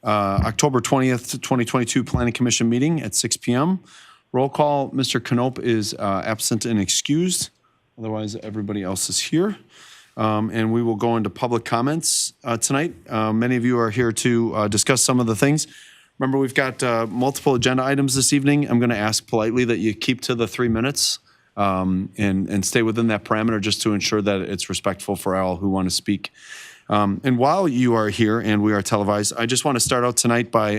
October 20th, 2022 Planning Commission meeting at 6 p.m. Roll call, Mr. Knope is absent and excused. Otherwise, everybody else is here. And we will go into public comments tonight. Many of you are here to discuss some of the things. Remember, we've got multiple agenda items this evening. I'm going to ask politely that you keep to the 3 minutes and stay within that parameter just to ensure that it's respectful for all who want to speak. And while you are here and we are televised, I just want to start out tonight by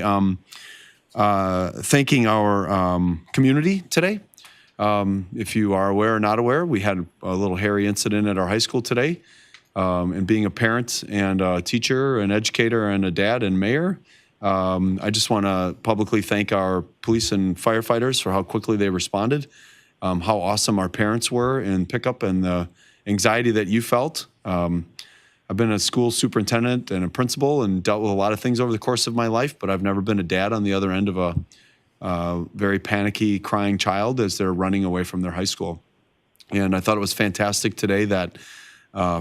thanking our community today. If you are aware or not aware, we had a little hairy incident at our high school today. And being a parent and a teacher, an educator, and a dad and mayor, I just want to publicly thank our police and firefighters for how quickly they responded, how awesome our parents were in pickup, and the anxiety that you felt. I've been a school superintendent and a principal and dealt with a lot of things over the course of my life, but I've never been a dad on the other end of a very panicky, crying child as they're running away from their high school. And I thought it was fantastic today that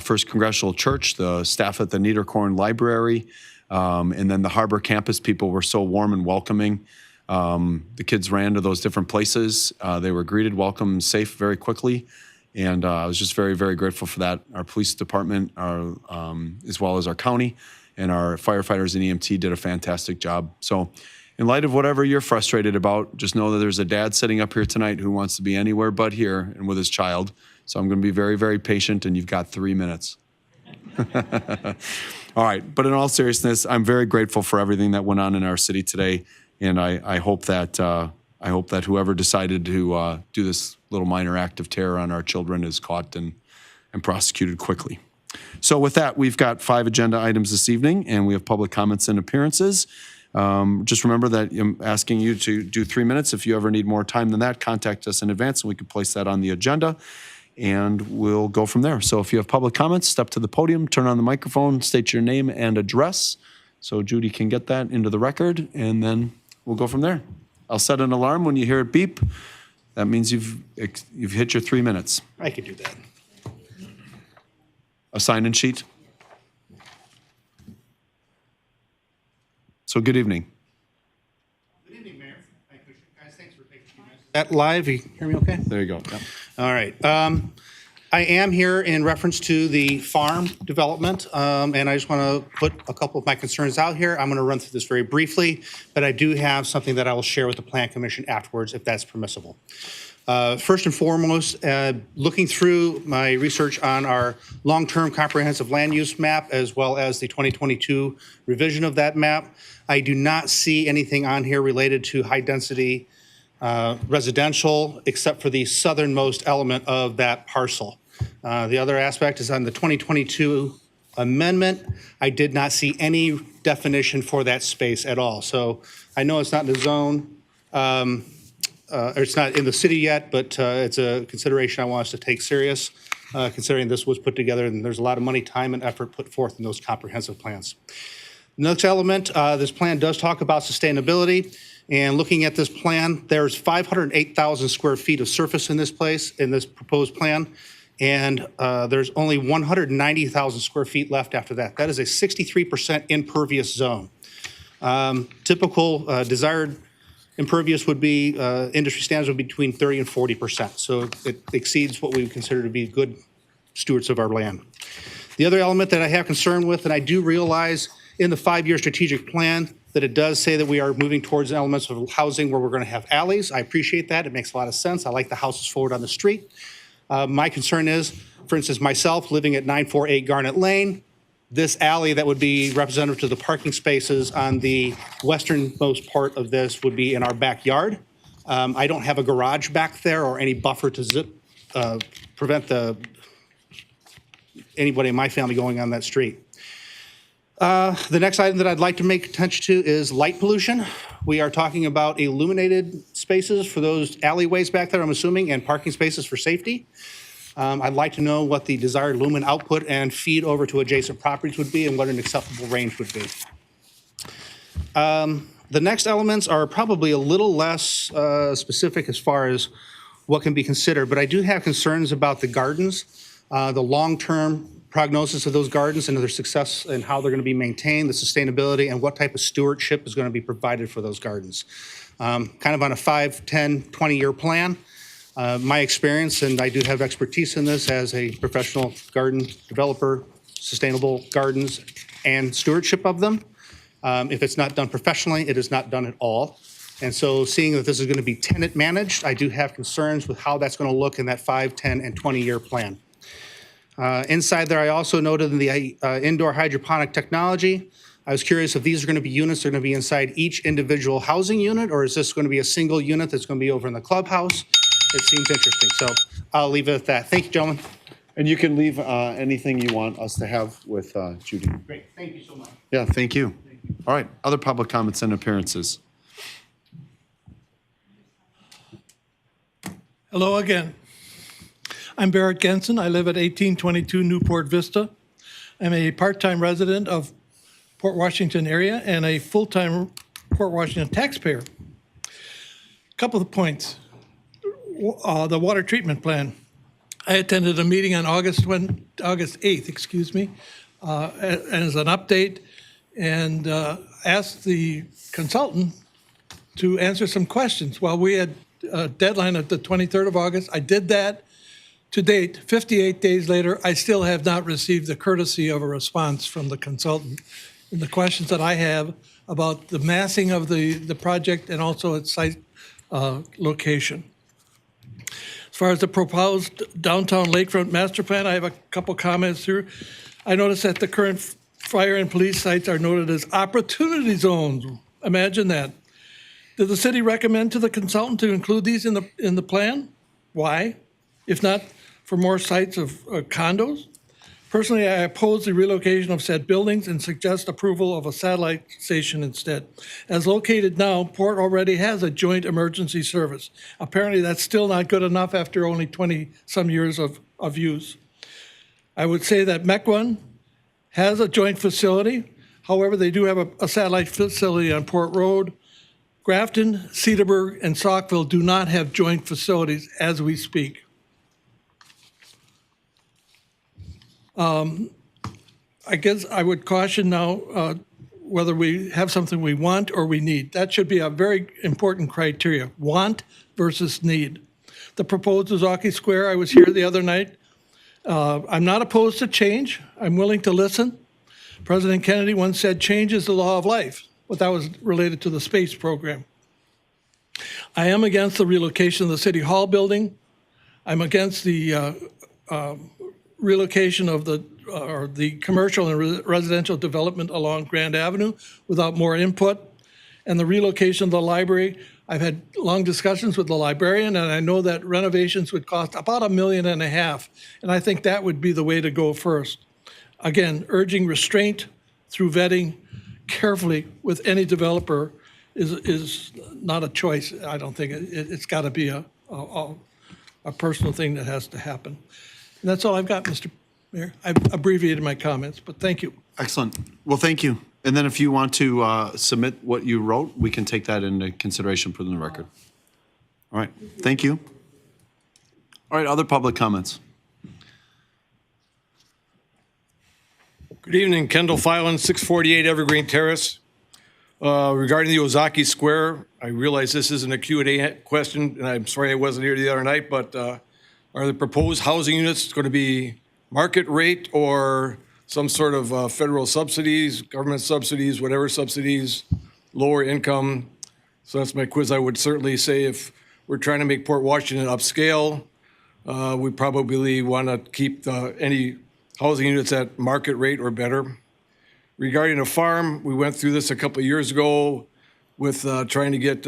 First Congressional Church, the staff at the Niederkorn Library, and then the Harbor campus people were so warm and welcoming. The kids ran to those different places. They were greeted, welcomed, safe very quickly. And I was just very, very grateful for that. Our police department, as well as our county, and our firefighters and EMT did a fantastic job. So in light of whatever you're frustrated about, just know that there's a dad sitting up here tonight who wants to be anywhere but here and with his child. So I'm going to be very, very patient, and you've got 3 minutes. All right. But in all seriousness, I'm very grateful for everything that went on in our city today. And I hope that whoever decided to do this little minor act of terror on our children is caught and prosecuted quickly. So with that, we've got 5 agenda items this evening, and we have public comments and appearances. Just remember that I'm asking you to do 3 minutes. If you ever need more time than that, contact us in advance, and we can place that on the agenda, and we'll go from there. So if you have public comments, step to the podium, turn on the microphone, state your name and address so Judy can get that into the record, and then we'll go from there. I'll set an alarm when you hear it beep. That means you've hit your 3 minutes. I could do that. A sign-in sheet. So good evening. Good evening, Mayor. Guys, thanks for taking a few minutes. Is that live? You hear me okay? There you go. Yep. All right. I am here in reference to the farm development, and I just want to put a couple of my concerns out here. I'm going to run through this very briefly, but I do have something that I will share with the Plan Commission afterwards, if that's permissible. First and foremost, looking through my research on our long-term comprehensive land use map, as well as the 2022 revision of that map, I do not see anything on here related to high-density residential, except for the southernmost element of that parcel. The other aspect is on the 2022 amendment. I did not see any definition for that space at all. So I know it's not in the zone, or it's not in the city yet, but it's a consideration I want us to take serious, considering this was put together and there's a lot of money, time, and effort put forth in those comprehensive plans. Next element, this plan does talk about sustainability. And looking at this plan, there's 508,000 square feet of surface in this place, in this proposed plan. And there's only 190,000 square feet left after that. That is a 63% impervious zone. Typical desired impervious would be, industry standards would be between 30 and 40%. So it exceeds what we would consider to be good stewards of our land. The other element that I have concern with, and I do realize in the 5-year strategic plan that it does say that we are moving towards elements of housing where we're going to have alleys. I appreciate that. It makes a lot of sense. I like the houses forward on the street. My concern is, for instance, myself living at 948 Garnet Lane, this alley that would be representative to the parking spaces on the westernmost part of this would be in our backyard. I don't have a garage back there or any buffer to prevent anybody in my family going on that street. The next item that I'd like to make attention to is light pollution. We are talking about illuminated spaces for those alleyways back there, I'm assuming, and parking spaces for safety. I'd like to know what the desired lumen output and feed over to adjacent properties would be and what an acceptable range would be. The next elements are probably a little less specific as far as what can be considered, but I do have concerns about the gardens. The long-term prognosis of those gardens and their success and how they're going to be maintained, the sustainability, and what type of stewardship is going to be provided for those gardens. Kind of on a 5, 10, 20-year plan. My experience, and I do have expertise in this as a professional garden developer, sustainable gardens, and stewardship of them. If it's not done professionally, it is not done at all. And so seeing that this is going to be tenant managed, I do have concerns with how that's going to look in that 5, 10, and 20-year plan. Inside there, I also noted in the indoor hydroponic technology, I was curious if these are going to be units that are going to be inside each individual housing unit, or is this going to be a single unit that's going to be over in the clubhouse? It seems interesting, so I'll leave it at that. Thank you, gentlemen. And you can leave anything you want us to have with Judy. Great, thank you so much. Yeah, thank you. All right, other public comments and appearances. Hello again. I'm Barrett Gensen. I live at 1822 Newport Vista. I'm a part-time resident of Port Washington area and a full-time Port Washington taxpayer. Couple of points. The water treatment plan. I attended a meeting on August 8th, as an update, and asked the consultant to answer some questions. While we had a deadline of the 23rd of August, I did that. To date, 58 days later, I still have not received the courtesy of a response from the consultant. And the questions that I have about the massing of the project and also its site location. As far as the proposed downtown lakefront master plan, I have a couple comments here. I noticed that the current fire and police sites are noted as opportunity zones. Imagine that. Did the city recommend to the consultant to include these in the plan? Why? If not for more sites of condos? Personally, I oppose the relocation of said buildings and suggest approval of a satellite station instead. As located now, Port already has a joint emergency service. Apparently, that's still not good enough after only 20-some years of use. I would say that Mequon has a joint facility. However, they do have a satellite facility on Port Road. Grafton, Cedarburg, and Saukville do not have joint facilities as we speak. I guess I would caution now whether we have something we want or we need. That should be a very important criteria, want versus need. The proposed Ozaki Square, I was here the other night. I'm not opposed to change. I'm willing to listen. President Kennedy once said, change is the law of life, but that was related to the space program. I am against the relocation of the City Hall building. I'm against the relocation of the commercial and residential development along Grand Avenue without more input, and the relocation of the library. I've had long discussions with the librarian, and I know that renovations would cost about $1.5 million, and I think that would be the way to go first. Again, urging restraint through vetting carefully with any developer is not a choice. I don't think it's got to be a personal thing that has to happen. And that's all I've got, Mr. Mayor. I've abbreviated my comments, but thank you. Excellent. Well, thank you. And then if you want to submit what you wrote, we can take that into consideration, put it in the record. All right. Thank you. All right. Other public comments. Good evening, Kendall Filan, 648 Evergreen Terrace. Regarding the Ozaki Square, I realize this isn't a Q&A question, and I'm sorry I wasn't here the other night, but are the proposed housing units going to be market rate or some sort of federal subsidies, government subsidies, whatever subsidies, lower income? So that's my quiz. I would certainly say if we're trying to make Port Washington upscale, we probably want to keep any housing units at market rate or better. Regarding a farm, we went through this a couple of years ago with trying to get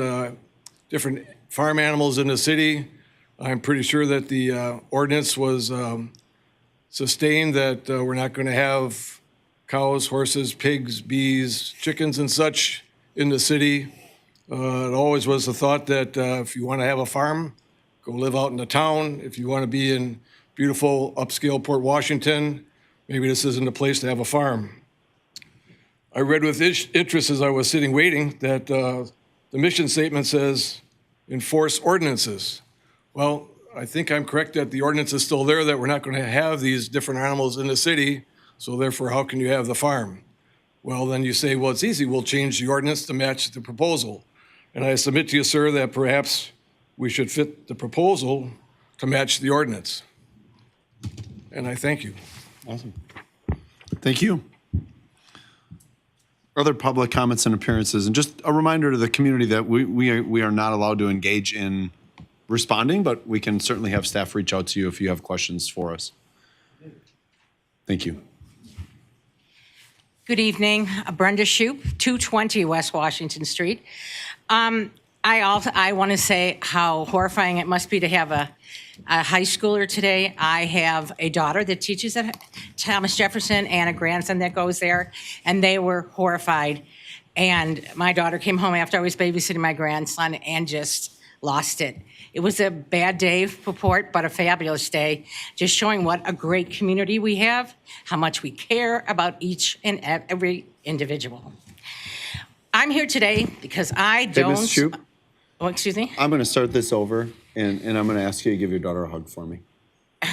different farm animals in the city. I'm pretty sure that the ordinance was sustained that we're not going to have cows, horses, pigs, bees, chickens, and such in the city. It always was the thought that if you want to have a farm, go live out in the town. If you want to be in beautiful upscale Port Washington, maybe this isn't the place to have a farm. I read with interest as I was sitting waiting that the mission statement says enforce ordinances. Well, I think I'm correct that the ordinance is still there, that we're not going to have these different animals in the city, so therefore, how can you have the farm? Well, then you say, well, it's easy, we'll change the ordinance to match the proposal. And I submit to you, sir, that perhaps we should fit the proposal to match the ordinance. And I thank you. Awesome. Thank you. Other public comments and appearances, and just a reminder to the community that we are not allowed to engage in responding, but we can certainly have staff reach out to you if you have questions for us. Thank you. Good evening, Brenda Shoup, 220 West Washington Street. I want to say how horrifying it must be to have a high schooler today. I have a daughter that teaches at Thomas Jefferson and a grandson that goes there, and they were horrified. And my daughter came home after I was babysitting my grandson and just lost it. It was a bad day for Port, but a fabulous day, just showing what a great community we have, how much we care about each and every individual. I'm here today because I don't... Ms. Shoup? Oh, excuse me? I'm going to start this over, and I'm going to ask you to give your daughter a hug for me. Do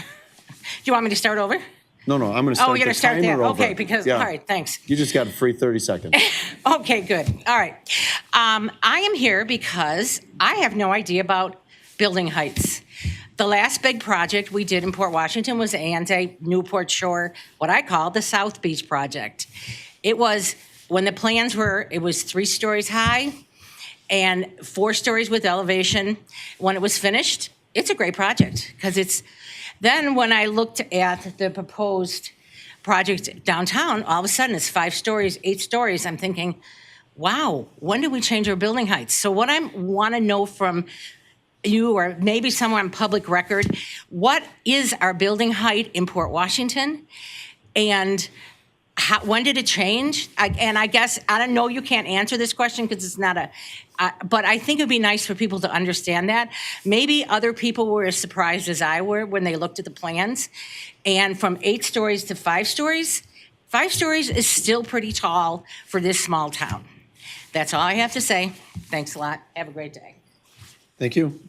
you want me to start over? No, I'm going to start Oh, you're the going to start there? timer over. Okay, because, Yeah. all right, thanks. You just got a free 30 seconds. Okay, good. All right. I am here because I have no idea about building heights. The last big project we did in Port Washington was the ANZA Newport Shore, what I call the South Beach project. It was, when the plans were, it was 3 stories high and 4 stories with elevation. When it was finished, it's a great project because it's, then when I looked at the proposed project downtown, all of a sudden it's 5 stories, 8 stories. I'm thinking, wow, when did we change our building heights? So what I want to know from you, or maybe somewhere on public record, what is our building height in Port Washington? And when did it change? I guess, I don't know, you can't answer this question because it's not but I think it'd be nice for people to understand that. Maybe other people were as surprised as I were when they looked at the plans. And from 8 stories to 5 stories, 5 stories is still pretty tall for this small town. That's all I have to say. Thanks a lot. Have a great day. Thank you.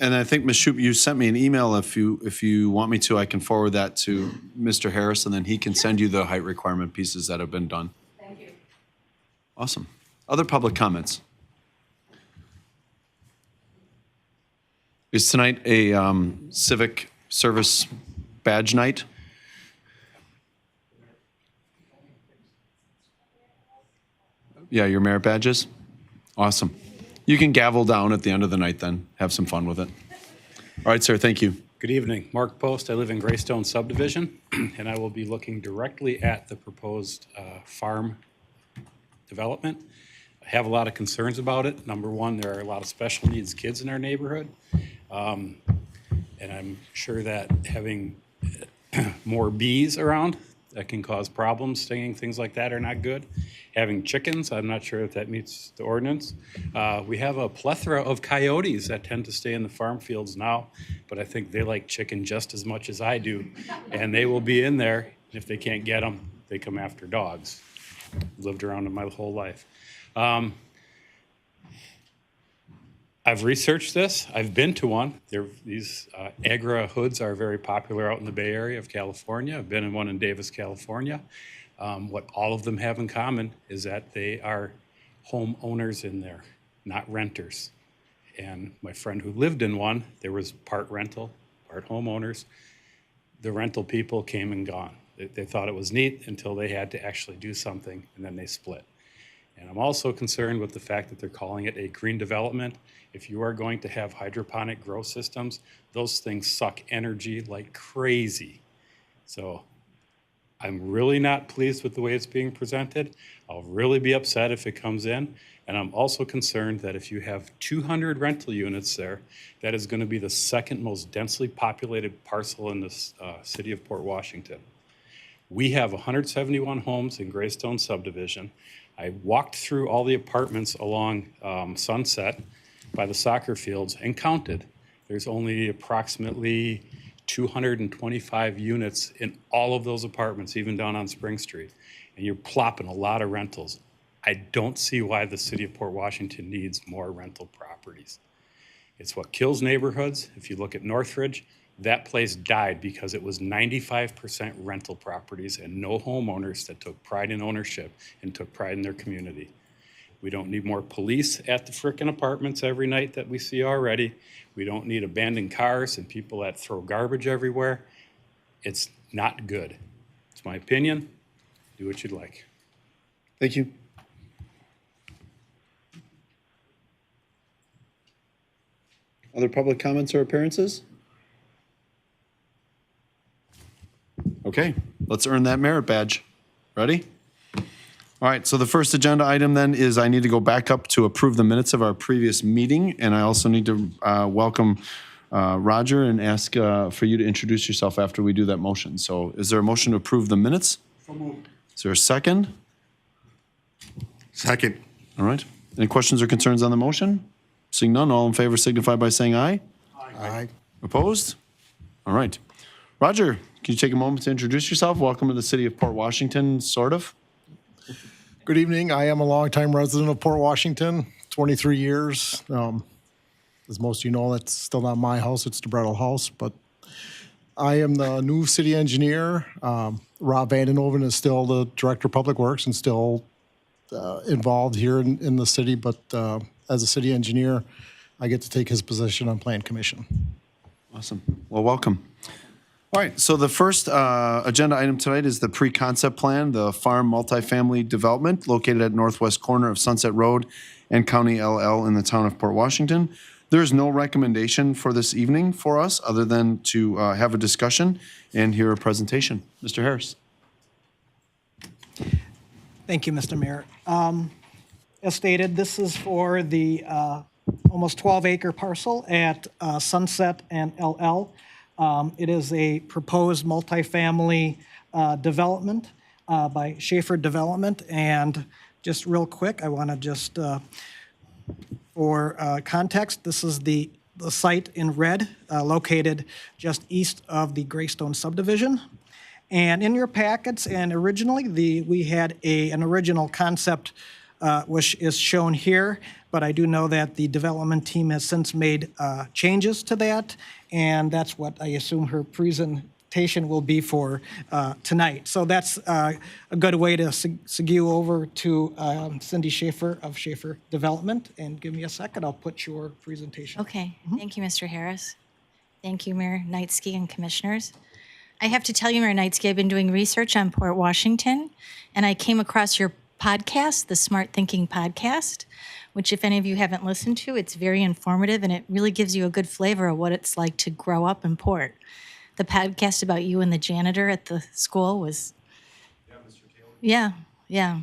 I think, Ms. Shoup, you sent me an email. If you want me to, I can forward that to Mr. Harris, and then he can send you the height requirement pieces that have been done. Thank you. Awesome. Other public comments? Is tonight a civic service badge night? Yeah, your merit badges? Awesome. You can gavel down at the end of the night then. Have some fun with it. All right, sir, thank you. Good evening. Mark Post. I live in Greystone subdivision, and I will be looking directly at the proposed farm development. I have a lot of concerns about it. Number one, there are a lot of special needs kids in our neighborhood. And I'm sure that having more bees around that can cause problems, stinging, things like that are not good. Having chickens, I'm not sure if that meets the ordinance. We have a plethora of coyotes that tend to stay in the farm fields now, but I think they like chicken just as much as I do. And they will be in there. If they can't get them, they come after dogs. Lived around them my whole life. I've researched this. I've been to one. These Agra hoods are very popular out in the Bay Area of California. I've been in one in Davis, California. What all of them have in common is that they are homeowners in there, not renters. And my friend who lived in one, there was part rental, part homeowners. The rental people came and gone. They thought it was neat until they had to actually do something, and then they split. And I'm also concerned with the fact that they're calling it a green development. If you are going to have hydroponic grow systems, those things suck energy like crazy. So I'm really not pleased with the way it's being presented. I'll really be upset if it comes in. And I'm also concerned that if you have 200 rental units there, that is going to be the second most densely populated parcel in the city of Port Washington. We have 171 homes in Greystone subdivision. I walked through all the apartments along Sunset by the soccer fields and counted. There's only approximately 225 units in all of those apartments, even down on Spring Street. And you're plopping a lot of rentals. I don't see why the city of Port Washington needs more rental properties. It's what kills neighborhoods. If you look at Northridge, that place died because it was 95% rental properties and no homeowners that took pride in ownership and took pride in their community. We don't need more police at the frickin' apartments every night that we see already. We don't need abandoned cars and people that throw garbage everywhere. It's not good. It's my opinion. Do what you'd like. Thank you. Other public comments or appearances? Okay, let's earn that merit badge. Ready? All right, so the first agenda item then is I need to go back up to approve the minutes of our previous meeting, and I also need to welcome Roger and ask for you to introduce yourself after we do that motion. So is there a motion to approve the minutes? Is there a second? Second. All right. Any questions or concerns on the motion? Seeing none, all in favor signify by saying aye. Aye. Opposed? All right. Roger, can you take a moment to introduce yourself? Welcome to the city of Port Washington, sort of. Good evening. I am a longtime resident of Port Washington, 23 years. As most of you know, that's still not my house, it's the Brettel house, but I am the new city engineer. Rob Vandenhoven is still the director of public works and still involved here in the city, but as a city engineer, I get to take his position on plan commission. Awesome. Well, welcome. All right, so the first agenda item tonight is the pre-concept plan, the farm multifamily development located at northwest corner of Sunset Road and County LL in the town of Port Washington. There is no recommendation for this evening for us other than to have a discussion and hear a presentation. Mr. Harris. Thank you, Mr. Mayor. As stated, this is for the almost 12-acre parcel at Sunset and LL. It is a proposed multifamily development by Schaefer Development. And just real quick, I want to just, for context, this is the site in red located just east of the Greystone subdivision. And in your packets, and originally, we had an original concept which is shown here, but I do know that the development team has since made changes to that, and that's what I assume her presentation will be for tonight. So that's a good way to segue over to Cindy Schaefer of Schaefer Development, and give me a second, I'll put your presentation. Okay, thank you, Mr. Harris. Thank you, Mayor Knightsky and Commissioners. I have to tell you, Mayor Knightsky, I've been doing research on Port Washington, and I came across your podcast, the Smart Thinking Podcast, which if any of you haven't listened to, it's very informative, and it really gives you a good flavor of what it's like to grow up in Port. The podcast about you and the janitor at the school was... Yeah, Mr. Taylor. Yeah.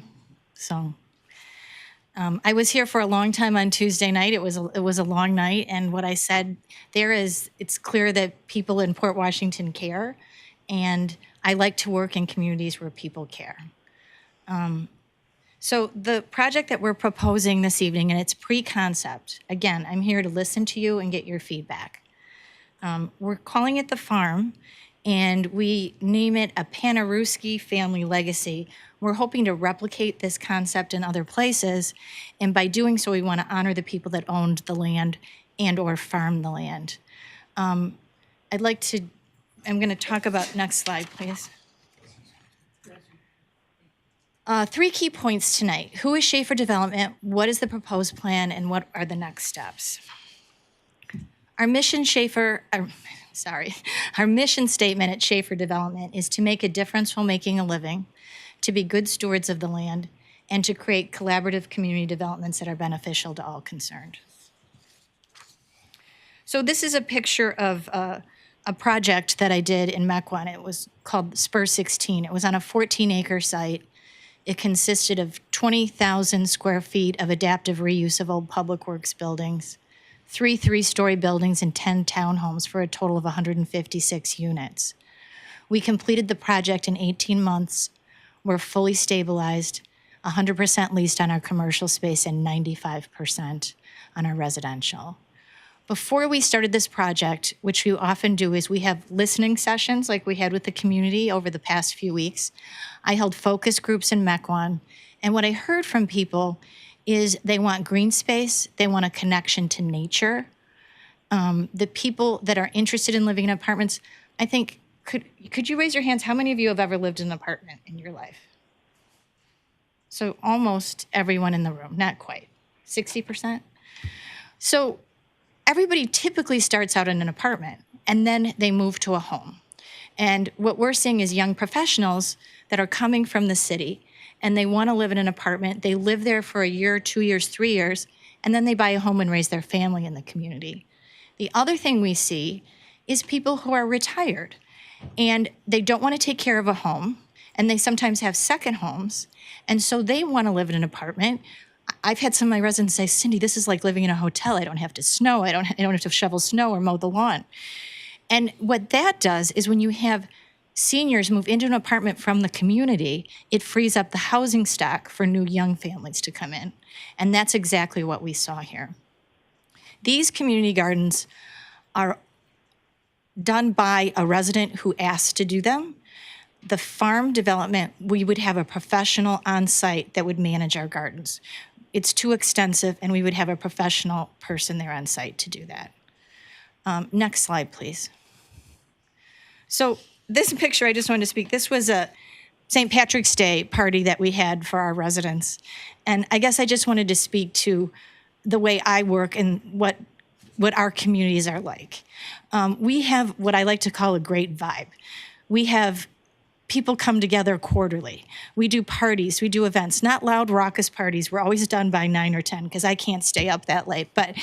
So... I was here for a long time on Tuesday night. It was a long night, and what I said there is, it's clear that people in Port Washington care, and I like to work in communities where people care. So the project that we're proposing this evening, and it's pre-concept. Again, I'm here to listen to you and get your feedback. We're calling it The Farm, and we name it a Panerewski family legacy. We're hoping to replicate this concept in other places, and by doing so, we want to honor the people that owned the land and or farmed the land. I'm going to talk about, next slide, please. 3 key points tonight. Who is Schaefer Development? What is the proposed plan? And what are the next steps? Our mission statement at Schaefer Development is to make a difference while making a living, to be good stewards of the land, and to create collaborative community developments that are beneficial to all concerned. So this is a picture of a project that I did in Mequon. It was called Spur 16. It was on a 14-acre site. It consisted of 20,000 square feet of adaptive reuse of old public works buildings, 3 3-story buildings, and 10 townhomes for a total of 156 units. We completed the project in 18 months. We're fully stabilized, 100% leased on our commercial space, and 95% on our residential. Before we started this project, which we often do, is we have listening sessions like we had with the community over the past few weeks. I held focus groups in Mequon, and what I heard from people is they want green space, they want a connection to nature, The people that are interested in living in apartments, I think, could you raise your hands? How many of you have ever lived in an apartment in your life? So almost everyone in the room, not quite, 60%. So everybody typically starts out in an apartment and then they move to a home. And what we're seeing is young professionals that are coming from the city and they want to live in an apartment. They live there for a year, 2 years, 3 years, and then they buy a home and raise their family in the community. The other thing we see is people who are retired and they don't want to take care of a home and they sometimes have second homes. And so they want to live in an apartment. I've had some of my residents say, Cindy, this is like living in a hotel. I don't have to snow. I don't have to shovel snow or mow the lawn. And what that does is when you have seniors move into an apartment from the community, it frees up the housing stock for new young families to come in. And that's exactly what we saw here. These community gardens are done by a resident who asked to do them. The farm development, we would have a professional on site that would manage our gardens. It's too extensive, and we would have a professional person there on site to do that. Next slide, please. So this picture, I just wanted to speak. This was a St. Patrick's Day party that we had for our residents. And I guess I just wanted to speak to the way I work and what our communities are like. We have what I like to call a great vibe. We have people come together quarterly. We do parties, we do events, not loud, raucous parties. We're always done by 9 or 10 because I can't stay up that late. But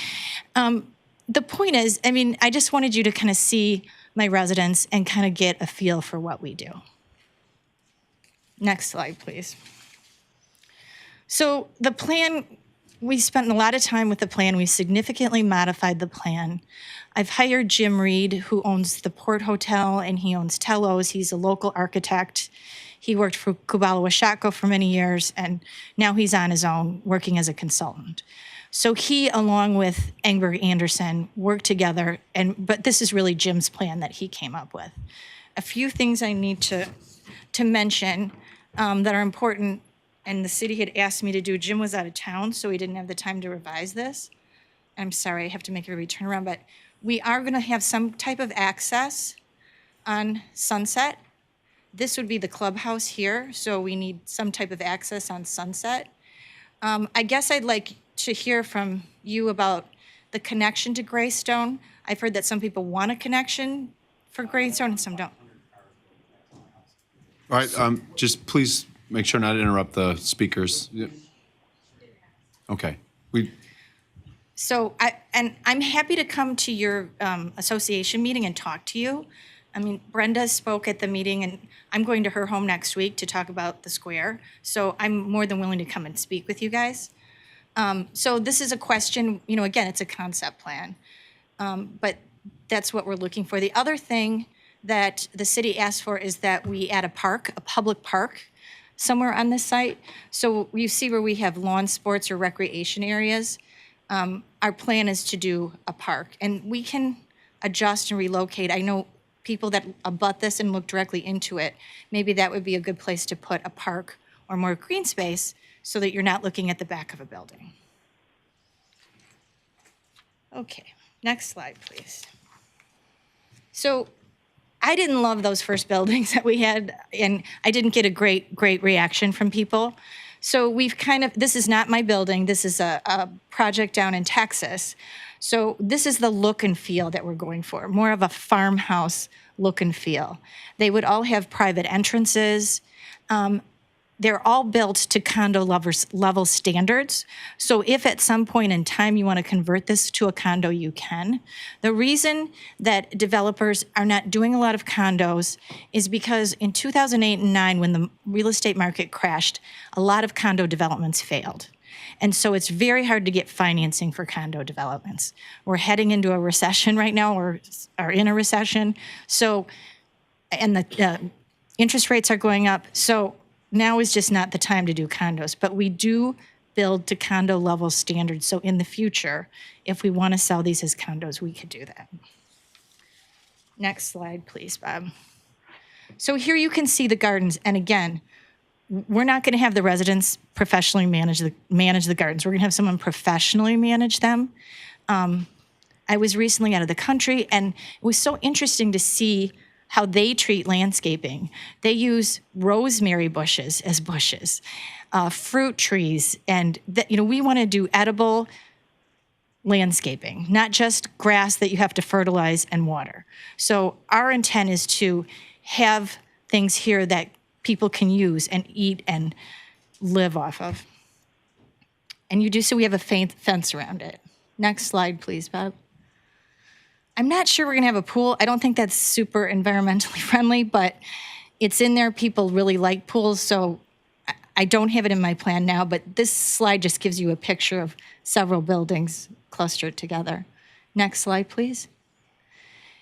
the point is, I mean, I just wanted you to kind of see my residents and kind of get a feel for what we do. Next slide, please. So the plan, we spent a lot of time with the plan. We significantly modified the plan. I've hired Jim Reed, who owns the Port Hotel, and he owns Tello's. He's a local architect. He worked for Kubala Washako for many years, and now he's on his own, working as a consultant. So he, along with Engberg Anderson, worked together, but this is really Jim's plan that he came up with. A few things I need to mention that are important, and the city had asked me to do. Jim was out of town, so he didn't have the time to revise this. I'm sorry, I have to make everybody turn around, but we are going to have some type of access on Sunset. This would be the clubhouse here, so we need some type of access on Sunset. I guess I'd like to hear from you about the connection to Greystone. I've heard that some people want a connection for Greystone and some don't. All right, just please make sure not to interrupt the speakers. Yeah. Okay. So I'm happy to come to your association meeting and talk to you. I mean, Brenda spoke at the meeting, and I'm going to her home next week to talk about the square. So I'm more than willing to come and speak with you guys. So this is a question, again, it's a concept plan, but that's what we're looking for. The other thing that the city asked for is that we add a park, a public park, somewhere on this site. So you see where we have lawn sports or recreation areas. Our plan is to do a park, and we can adjust and relocate. I know people that abut this and look directly into it. Maybe that would be a good place to put a park or more green space so that you're not looking at the back of a building. Okay, next slide, please. So I didn't love those first buildings that we had, and I didn't get a great reaction from people. So we've this is not my building, this is a project down in Texas. So this is the look and feel that we're going for, more of a farmhouse look and feel. They would all have private entrances. They're all built to condo level standards. So if at some point in time you want to convert this to a condo, you can. The reason that developers are not doing a lot of condos is because in 2008 and 9, when the real estate market crashed, a lot of condo developments failed. And so it's very hard to get financing for condo developments. We're heading into a recession right now, or are in a recession. So, and the interest rates are going up. So now is just not the time to do condos, but we do build to condo level standards. So in the future, if we want to sell these as condos, we could do that. Next slide, please, Bob. So here you can see the gardens. And again, we're not going to have the residents professionally manage the gardens. We're going to have someone professionally manage them. I was recently out of the country, and it was so interesting to see how they treat landscaping. They use rosemary bushes as bushes, fruit trees, and we want to do edible landscaping, not just grass that you have to fertilize and water. So our intent is to have things here that people can use and eat and live off of. And you do so, we have a fence around it. Next slide, please, Bob. I'm not sure we're gonna have a pool. I don't think that's super environmentally friendly, but it's in there. People really like pools, so I don't have it in my plan now, but this slide just gives you a picture of several buildings clustered together. Next slide, please.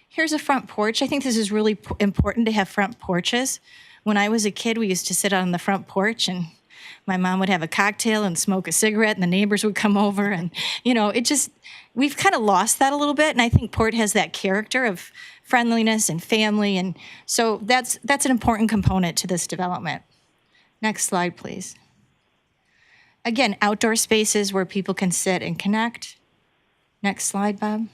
Here's a front porch. I think this is really important to have front porches. When I was a kid, we used to sit on the front porch, and my mom would have a cocktail and smoke a cigarette, and the neighbors would come over, and we've kind of lost that a little bit, and I think Port has that character of friendliness and family, and so that's an important component to this development. Next slide, please. Again, outdoor spaces where people can sit and connect. Next slide, Bob.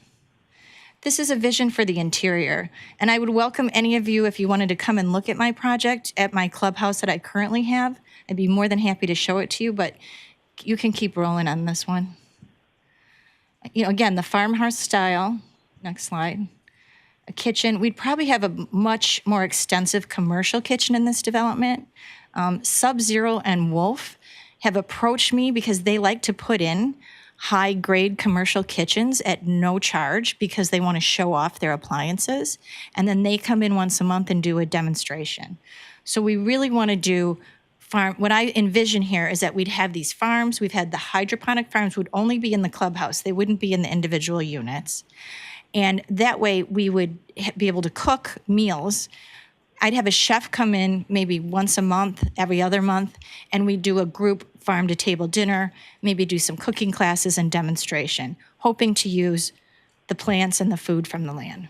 This is a vision for the interior, and I would welcome any of you if you wanted to come and look at my project at my clubhouse that I currently have. I'd be more than happy to show it to you, but you can keep rolling on this one. Again, the farmhouse style. Next slide. A kitchen. We'd probably have a much more extensive commercial kitchen in this development. Sub-Zero and Wolf have approached me because they like to put in high-grade commercial kitchens at no charge because they want to show off their appliances, and then they come in once a month and do a demonstration. So we really want to do farm. What I envision here is that we'd have these farms. We've had the hydroponic farms would only be in the clubhouse. They wouldn't be in the individual units. And that way we would be able to cook meals. I'd have a chef come in maybe once a month, every other month, and we'd do a group farm-to-table dinner, maybe do some cooking classes and demonstration, hoping to use the plants and the food from the land.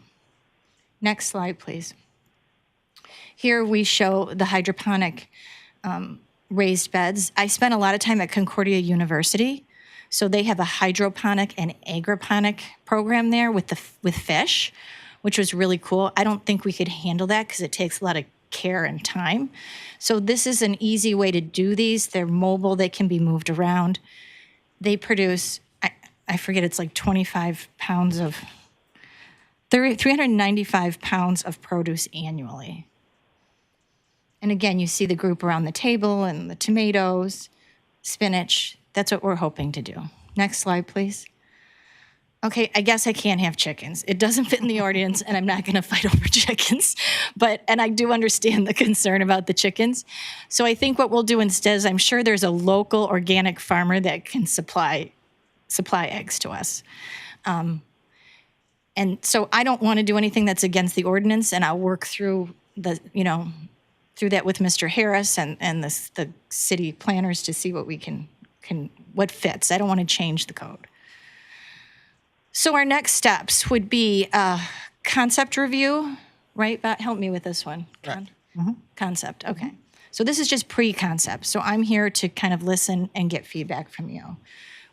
Next slide, please. Here we show the hydroponic raised beds. I spent a lot of time at Concordia University, so they have a hydroponic and agroponic program there with fish, which was really cool. I don't think we could handle that because it takes a lot of care and time. So this is an easy way to do these. They're mobile, they can be moved around. They produce, I forget, it's like 395 pounds of produce annually. And again, you see the group around the table and the tomatoes, spinach. That's what we're hoping to do. Next slide, please. Okay, I guess I can't have chickens. It doesn't fit in the audience, and I'm not going to fight over chickens. And I do understand the concern about the chickens. So I think what we'll do instead is I'm sure there's a local organic farmer that can supply eggs to us. And so I don't want to do anything that's against the ordinance, and I'll work through through that with Mr. Harris and the city planners to see what we can what fits. I don't want to change the code. So our next steps would be concept review, right? Help me with this one. Concept, okay. So this is just pre-concept. So I'm here to kind of listen and get feedback from you.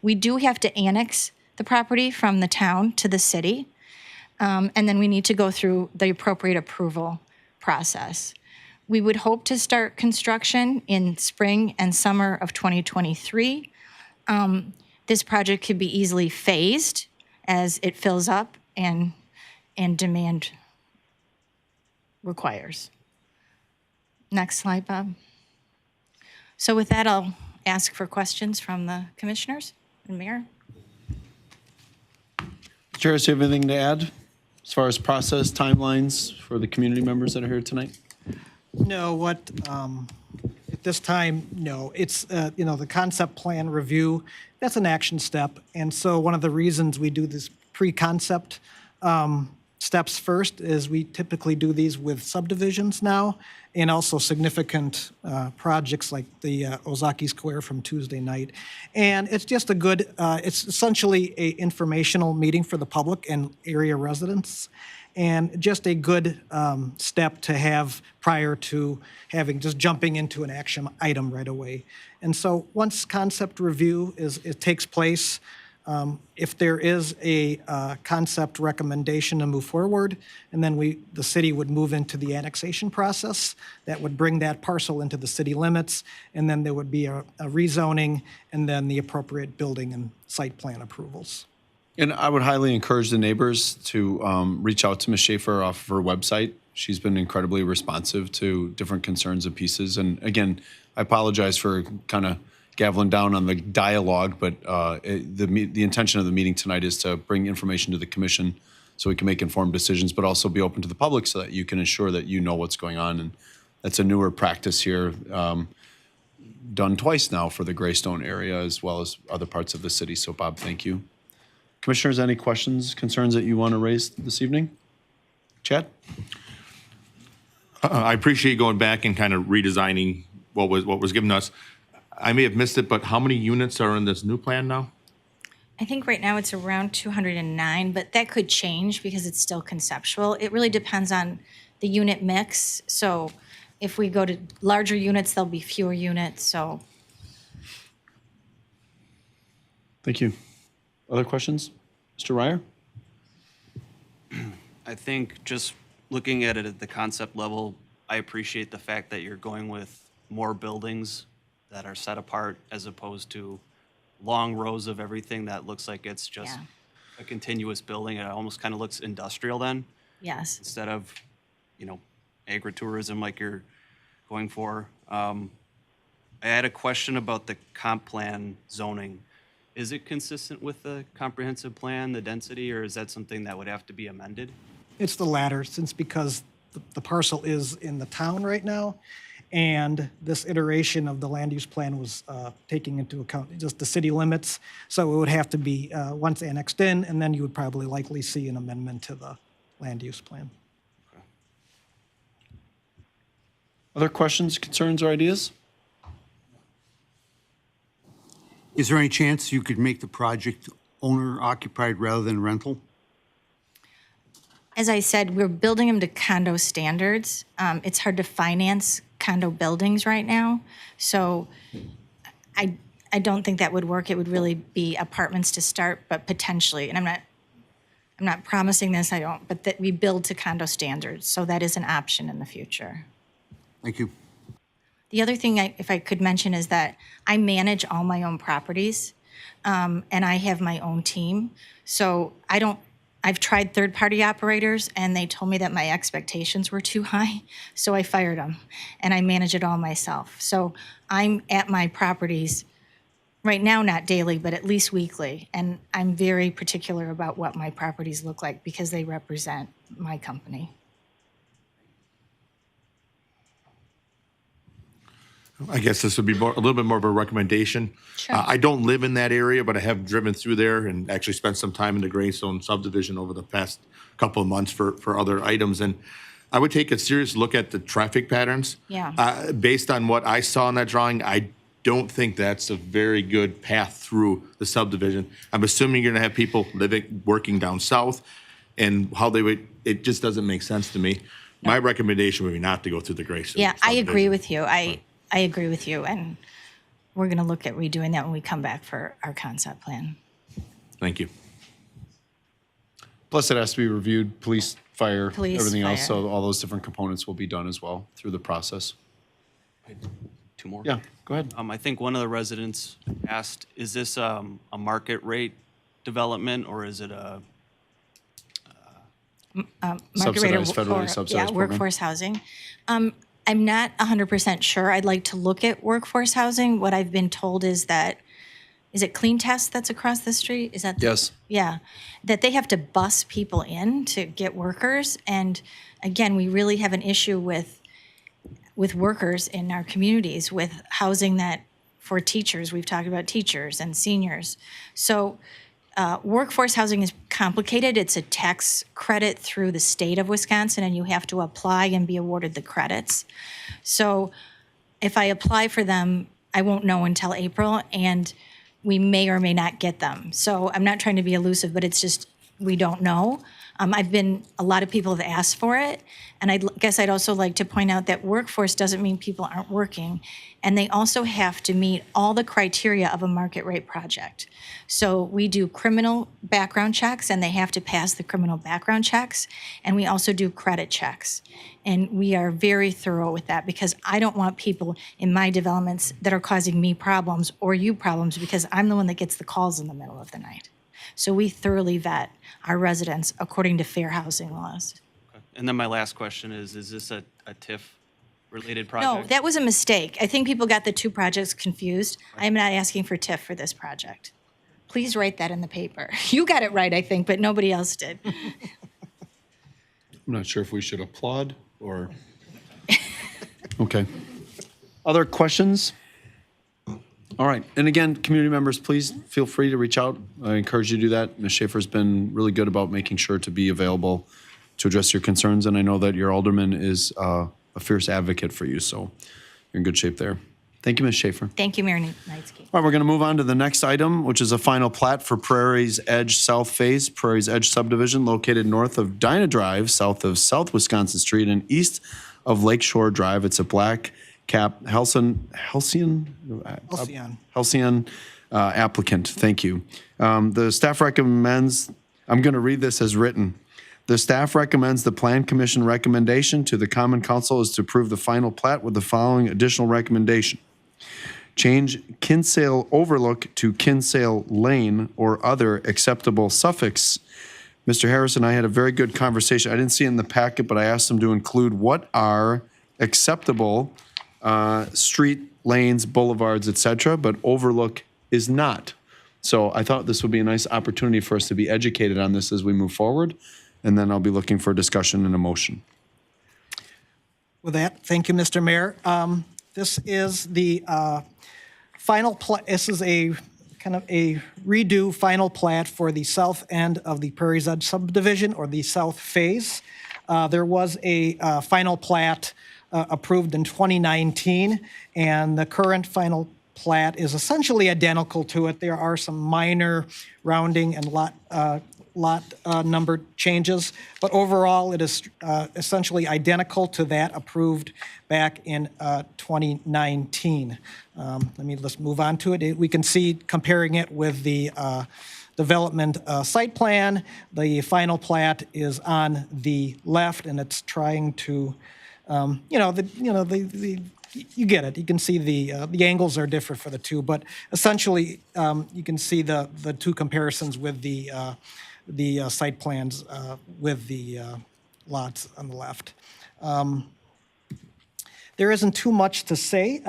We do have to annex the property from the town to the city, and then we need to go through the appropriate approval process. We would hope to start construction in spring and summer of 2023. This project could be easily phased as it fills up and demand requires. Next slide, Bob. So with that, I'll ask for questions from the commissioners and mayor. Chair, do you have anything to add as far as process, timelines for the community members that are here tonight? No, at this time, no. It's, the concept plan review, that's an action step. And so one of the reasons we do this pre-concept steps first is we typically do these with subdivisions now and also significant projects like the Ozaki Square from Tuesday night. And it's just a good, it's essentially a informational meeting for the public and area residents, and just a good step to have prior to just jumping into an action item right away. And so once concept review it takes place, If there is a concept recommendation to move forward, and then the city would move into the annexation process, that would bring that parcel into the city limits, and then there would be a rezoning, and then the appropriate building and site plan approvals. And I would highly encourage the neighbors to reach out to Ms. Schaefer off of her website. She's been incredibly responsive to different concerns and pieces. And again, I apologize for kind of gaveling down on the dialogue, but the intention of the meeting tonight is to bring information to the commission so we can make informed decisions, but also be open to the public so that you can ensure that you know what's going on. And that's a newer practice here, done twice now for the Greystone area as well as other parts of the city. So Bob, thank you. Commissioners, any questions, concerns that you want to raise this evening? Chad? I appreciate going back and kind of redesigning what was given us. I may have missed it, but how many units are in this new plan now? I think right now it's around 209, but that could change because it's still conceptual. It really depends on the unit mix. So if we go to larger units, there'll be fewer units, so. Thank you. Other questions? Mr. Ryer? I think just looking at it at the concept level, I appreciate the fact that you're going with more buildings that are set apart as opposed to long rows of everything that looks like it's just Yeah. a continuous building. It almost kind of looks industrial then, Yes. instead of, agritourism like you're going for. I had a question about the comp plan zoning. Is it consistent with the comprehensive plan, the density, or is that something that would have to be amended? It's the latter, because the parcel is in the town right now, and this iteration of the land use plan was taking into account just the city limits. So it would have to be once annexed in, and then you would probably likely see an amendment to the land use plan. Other questions, concerns, or ideas? Is there any chance you could make the project owner occupied rather than rental? As I said, we're building them to condo standards. It's hard to finance condo buildings right now. So I don't think that would work. It would really be apartments to start, but potentially, and I'm not promising this, but that we build to condo standards. So that is an option in the future. Thank you. The other thing, if I could mention, is that I manage all my own properties, and I have my own team. So I've tried third-party operators, and they told me that my expectations were too high, so I fired them, and I manage it all myself. So I'm at my properties right now, not daily, but at least weekly, and I'm very particular about what my properties look like because they represent my company. I guess this would be a little bit more of a recommendation. Sure. I don't live in that area, but I have driven through there and actually spent some time in the Greystone subdivision over the past couple of months for other items. And I would take a serious look at the traffic patterns. Yeah. Based on what I saw in that drawing, I don't think that's a very good path through the subdivision. I'm assuming you're going to have people working down south, and how they would, it just doesn't make sense to me. My recommendation would be not to go through the Greystone Yeah, I agree subdivision. with you. I agree with you, and we're going to look at redoing that when we come back for our concept plan. Thank you. Plus, it has to be reviewed, police, fire, Police, everything else. fire. So all those different components will be done as well through the process. Two more? Yeah, go ahead. I think one of the residents asked, is this a market rate development or is it a Market rate Subsidized, or- federally or- subsidized Yeah, program. workforce housing. I'm not 100% sure. I'd like to look at workforce housing. What I've been told is that, is it Clean Test that's across the street? Is that? Yes. Yeah, that they have to bus people in to get workers. And again, we really have an issue with workers in our communities, with housing that for teachers. We've talked about teachers and seniors. So workforce housing is complicated. It's a tax credit through the state of Wisconsin, and you have to apply and be awarded the credits. So if I apply for them, I won't know until April, and we may or may not get them. So I'm not trying to be elusive, but it's just, we don't know. A lot of people have asked for it. And I guess I'd also like to point out that workforce doesn't mean people aren't working. And they also have to meet all the criteria of a market rate project. So we do criminal background checks, and they have to pass the criminal background checks. And we also do credit checks. And we are very thorough with that, because I don't want people in my developments that are causing me problems or you problems, because I'm the one that gets the calls in the middle of the night. So we thoroughly vet our residents according to fair housing laws. And then my last question is this a TIF-related No, project? that was a mistake. I think people got the two projects confused. I am not asking for TIF for this project. Please write that in the paper. You got it right, I think, but nobody else did. I'm not sure if we should applaud or. Okay. Other questions? All right. And again, community members, please feel free to reach out. I encourage you to do that. Ms. Schaefer's been really good about making sure to be available to address your concerns. And I know that your alderman is a fierce advocate for you. So you're in good shape there. Thank you, Ms. Schaefer. Thank you, Mayor Knightsky. All right, we're going to move on to the next item, which is a final plat for Prairie's Edge South Phase, Prairie's Edge subdivision located north of Dinah Drive, south of South Wisconsin Street, and east of Lakeshore Drive. It's a black cap Halcyon applicant. Thank you. The staff recommends, I'm going to read this as written. The staff recommends the Plan Commission recommendation to the Common Council is to approve the final plat with the following additional recommendation. Change Kinsale Overlook to Kinsale Lane or other acceptable suffix. Mr. Harris and I had a very good conversation. I didn't see it in the packet, but I asked him to include what are acceptable street, lanes, boulevards, et cetera, but overlook is not. So I thought this would be a nice opportunity for us to be educated on this as we move forward. And then I'll be looking for a discussion and a motion. With that, thank you, Mr. Mayor. This is the final this is a kind of a redo final plat for the south end of the Prairie's Edge subdivision, or the south phase. There was a final plat approved in 2019, and the current final plat is essentially identical to it. There are some minor rounding and lot number changes, but overall it is essentially identical to that approved back in 2019. Let's move on to it. We can see, comparing it with the development site plan, the final plat is on the left, and it's trying to, you get it. You can see the angles are different for the two, but essentially you can see the two comparisons with the site plans with the lots on the left. There isn't too much to say.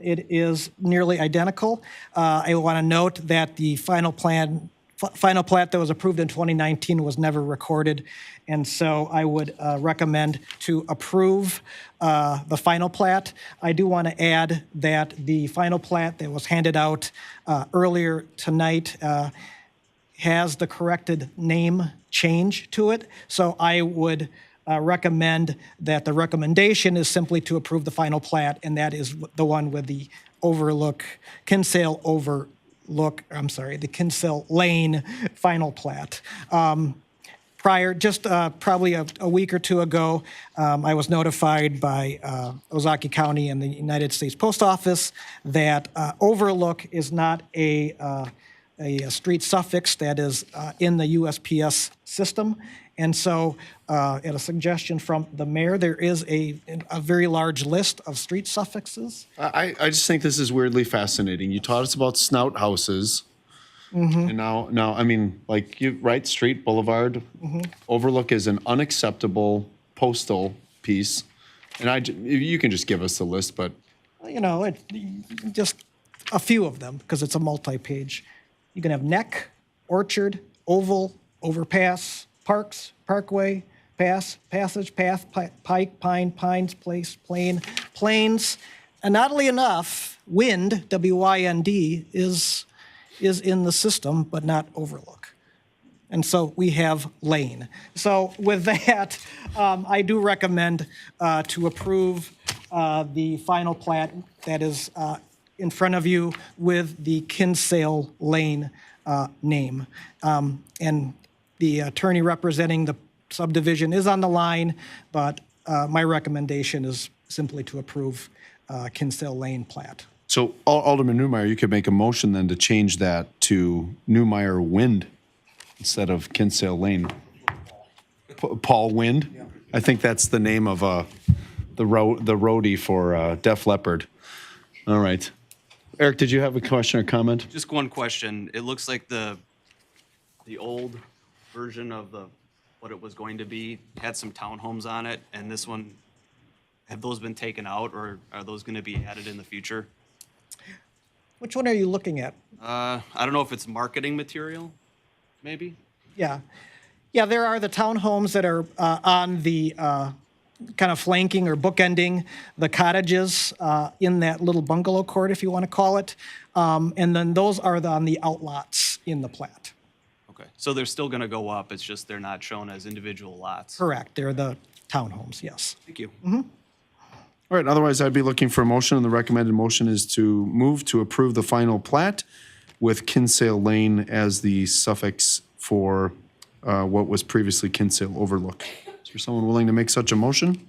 It is nearly identical. I want to note that the final plat that was approved in 2019 was never recorded, and so I would recommend to approve the final plat. I do want to add that the final plat that was handed out earlier tonight has the corrected name change to it. So I would recommend that the recommendation is simply to approve the final plat, and that is the one with the Kinsale the Kinsale Lane final plat. Probably a week or two ago, I was notified by Ozaukee County and the United States Post Office that overlook is not a street suffix that is in the USPS system. And so, at a suggestion from the mayor, there is a very large list of street suffixes. I just think this is weirdly fascinating. You taught us about snout houses. And now, I mean, like you, right, street, boulevard, overlook is an unacceptable postal piece. And you can just give us the list, but. Just a few of them, because it's a multi-page. You can have neck, orchard, oval, overpass, parks, parkway, pass, passage, path, pike, pine, pines, place, plain, plains. And oddly enough, wind, W-I-N-D, is in the system, but not overlook. And so we have lane. So with that, I do recommend to approve the final plat that is in front of you with the Kinsale Lane name. And the attorney representing the subdivision is on the line, but my recommendation is simply to approve Kinsale Lane plat. So Alderman Newmeyer, you could make a motion then to change that to Newmeyer Wind instead of Kinsale Lane. Paul Wind? I think that's the name of the roadie for Def Leppard. All right. Eric, did you have a question or comment? Just one question. It looks like the old version of what it was going to be had some townhomes on it, and this one, have those been taken out, or are those going to be added in the future? Which one are you looking at? I don't know if it's marketing material, maybe? Yeah. Yeah, there are the townhomes that are on the kind of flanking or bookending the cottages in that little bungalow court, if you want to call it. And then those are on the outlots in the plat. Okay, so they're still going to go up, it's just they're not shown as individual lots? Correct. They're the townhomes, yes. Thank you. All right, otherwise I'd be looking for a motion, and the recommended motion is to move to approve the final plat with Kinsale Lane as the suffix for what was previously Kinsale Overlook. Is there someone willing to make such a motion?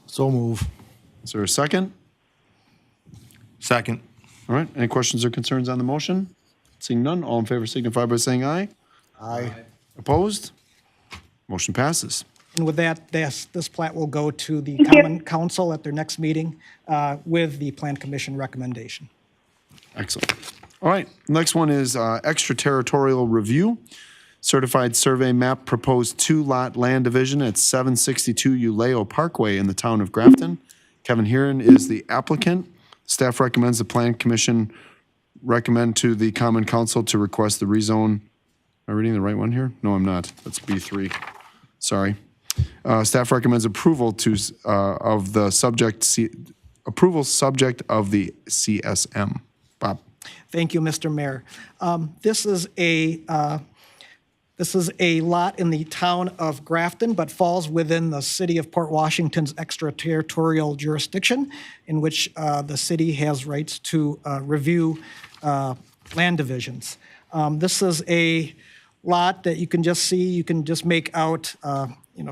So move. Is there a second? Second. All right, any questions or concerns on the motion? Seeing none, all in favor signify by saying aye. Aye. Opposed? Motion passes. And with that, this plat will go to the Common Council at their next meeting with the Plan Commission recommendation. Excellent. All right, next one is extraterritorial review. Certified survey map proposed 2-lot land division at 762 Uleo Parkway in the town of Grafton. Kevin Heron is the applicant. Staff recommends the Plan Commission recommend to the Common Council to request the rezone. Am I reading the right one here? No, I'm not. That's B3. Sorry. Staff recommends approval of the subject of the CSM. Bob. Thank you, Mr. Mayor. This is a lot in the town of Grafton, but falls within the city of Port Washington's extraterritorial jurisdiction, in which the city has rights to review land divisions. This is a lot that you can just see, you can just make out,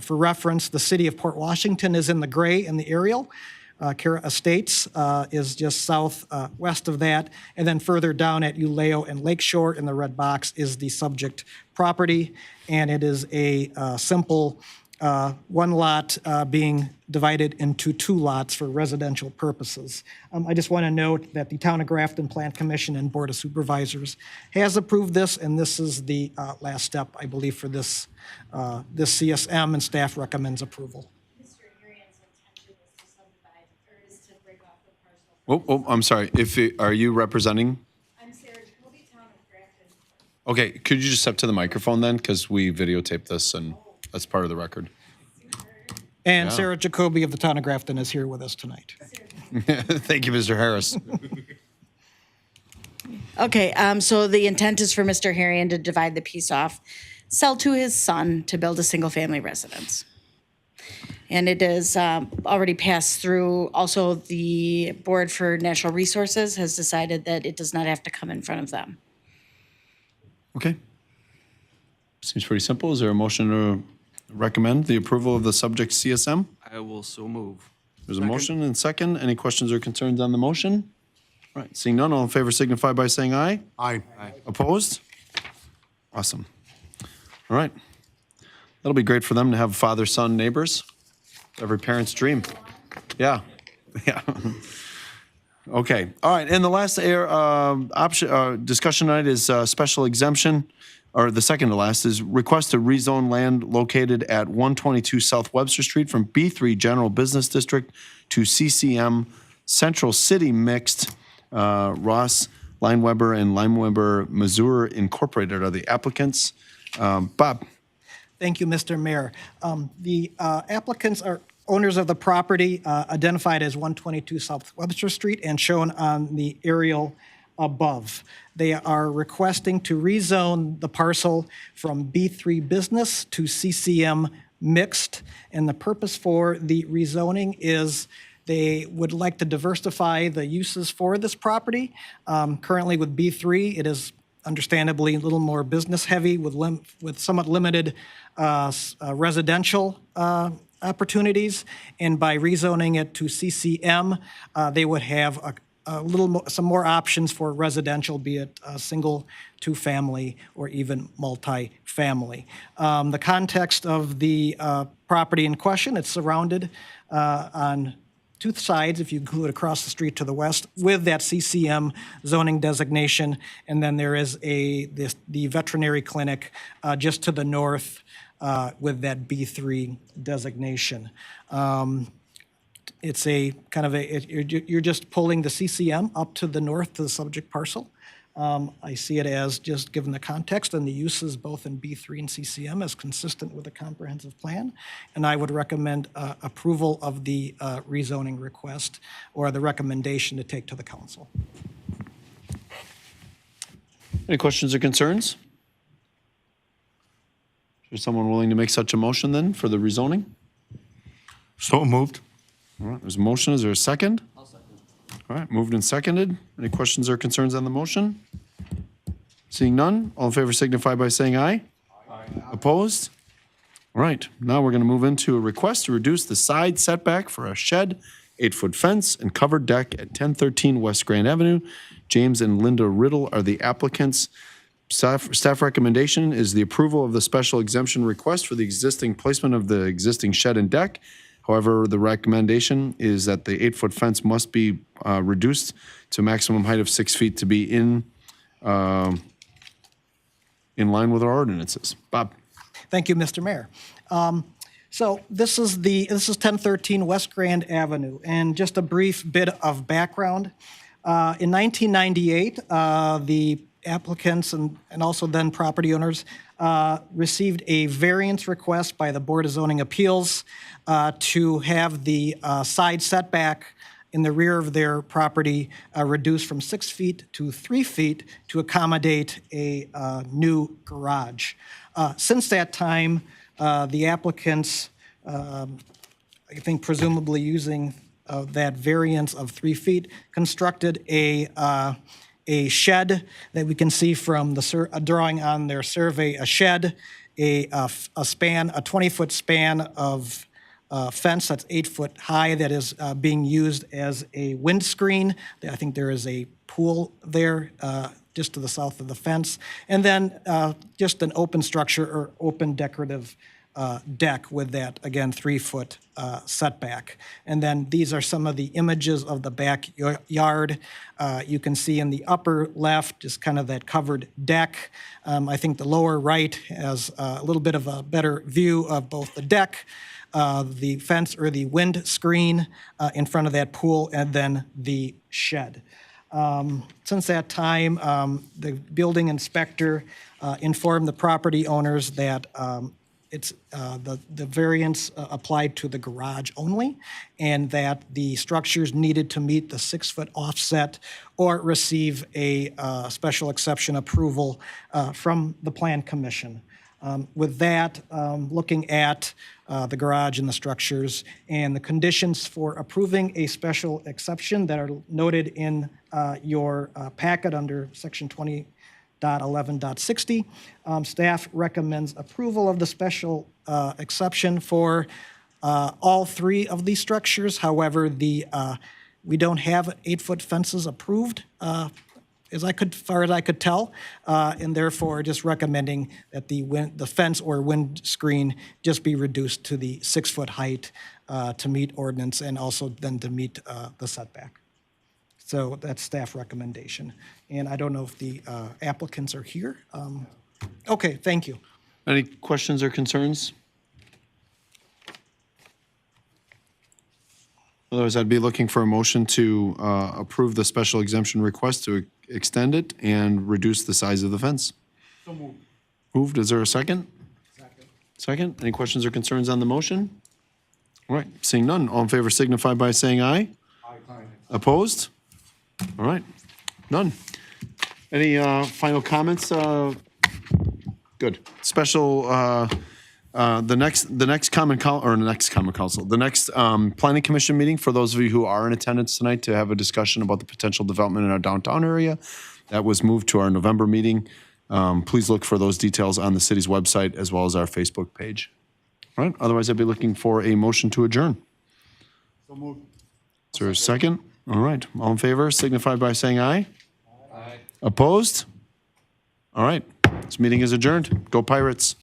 for reference, the city of Port Washington is in the gray in the aerial. Cara Estates is just southwest of that. And then further down at Uleo and Lakeshore in the red box is the subject property. And it is a simple one lot being divided into 2 lots for residential purposes. I just want to note that the Town of Grafton Plan Commission and Board of Supervisors has approved this, and this is the last step, I believe, for this CSM, and staff recommends approval. Oh, I'm sorry. Are you representing? I'm Sarah Jacoby, Town of Grafton. Okay, could you just step to the microphone then? Because we videotaped this and that's part of the record. And Sarah Jacoby of the Town of Grafton is here with us tonight. Thank you, Mr. Harris. Okay, so the intent is for Mr. Harian to divide the piece off, sell to his son to build a single-family residence. And it is already passed through. Also, the Board for Natural Resources has decided that it does not have to come in front of them. Okay. Seems pretty simple. Is there a motion to recommend the approval of the subject CSM? I will so move. There's a motion and second. Any questions or concerns on the motion? All right, seeing none, all in favor signify by saying aye. Aye. Opposed? Awesome. All right. That'll be great for them to have father-son neighbors. Every parent's dream. Yeah. Yeah. Okay. All right. And the last discussion tonight is special exemption, or the second to last is request to rezone land located at 122 South Webster Street from B3 General Business District to CCM Central City Mixed. Ross, Lineweber, and Lineweber Missouri Incorporated are the applicants. Bob. Thank you, Mr. Mayor. The applicants are owners of the property identified as 122 South Webster Street and shown on the aerial above. They are requesting to rezone the parcel from B3 Business to CCM Mixed. And the purpose for the rezoning is they would like to diversify the uses for this property. Currently with B3, it is understandably a little more business-heavy with somewhat limited residential opportunities. And by rezoning it to CCM, they would have some more options for residential, be it single, two-family, or even multi-family. The context of the property in question, it's surrounded on two sides, if you include across the street to the west, with that CCM zoning designation, and then there is the veterinary clinic just to the north with that B3 designation. It's a kind of you're just pulling the CCM up to the north to the subject parcel. I see it as, just given the context and the uses both in B3 and CCM, as consistent with the comprehensive plan. And I would recommend approval of the rezoning request or the recommendation to take to the council. Any questions or concerns? Is there someone willing to make such a motion then for the rezoning? So moved. All right, there's a motion. Is there a second? I'll second. All right, moved and seconded. Any questions or concerns on the motion? Seeing none, all in favor signify by saying aye. Aye. Opposed? All right, now we're going to move into a request to reduce the side setback for a shed, 8-foot fence, and covered deck at 1013 West Grand Avenue. James and Linda Riddle are the applicants. Staff recommendation is the approval of the special exemption request for the existing placement of the existing shed and deck. However, the recommendation is that the 8-foot fence must be reduced to a maximum height of 6 feet to be in line with our ordinances. Bob. Thank you, Mr. Mayor. So this is 1013 West Grand Avenue, and just a brief bit of background. In 1998, the applicants and also then property owners received a variance request by the Board of Zoning Appeals to have the side setback in the rear of their property reduced from 6 feet to 3 feet to accommodate a new garage. Since that time, the applicants, I think presumably using that variance of 3 feet, constructed a shed that we can see from the drawing on their survey, a shed, a 20-foot span of fence that's 8 foot high that is being used as a windscreen. I think there is a pool there just to the south of the fence. And then just an open structure or open decorative deck with that, again, 3-foot setback. And then these are some of the images of the backyard. You can see in the upper left just kind of that covered deck. I think the lower right has a little bit of a better view of both the deck, the fence or the wind screen in front of that pool, and then the shed. Since that time, the building inspector informed the property owners that it's the variance applied to the garage only, and that the structures needed to meet the 6-foot offset or receive a special exception approval from the Plan Commission. With that, looking at the garage and the structures and the conditions for approving a special exception that are noted in your packet under Section 20.11.60, staff recommends approval of the special exception for all 3 of these structures. However, we don't have 8-foot fences approved as far as I could tell, and therefore just recommending that the fence or wind screen just be reduced to the 6-foot height to meet ordinance and also then to meet the setback. So that's staff recommendation. And I don't know if the applicants are here. Okay, thank you. Any questions or concerns? Otherwise, I'd be looking for a motion to approve the special exemption request to extend it and reduce the size of the fence. So moved. Moved. Is there a second? Second. Any questions or concerns on the motion? All right. Seeing none, all in favor signify by saying aye. Aye. Opposed? All right. None. Any final comments? Good. Special. The next planning commission meeting, for those of you who are in attendance tonight to have a discussion about the potential development in our downtown area, That was moved to our November meeting. Please look for those details on the city's website as well as our Facebook page. All right, otherwise I'd be looking for a motion to adjourn. Is there a second? All right, all in favor signify by saying aye. Aye. Opposed? All right, this meeting is adjourned. Go Pirates.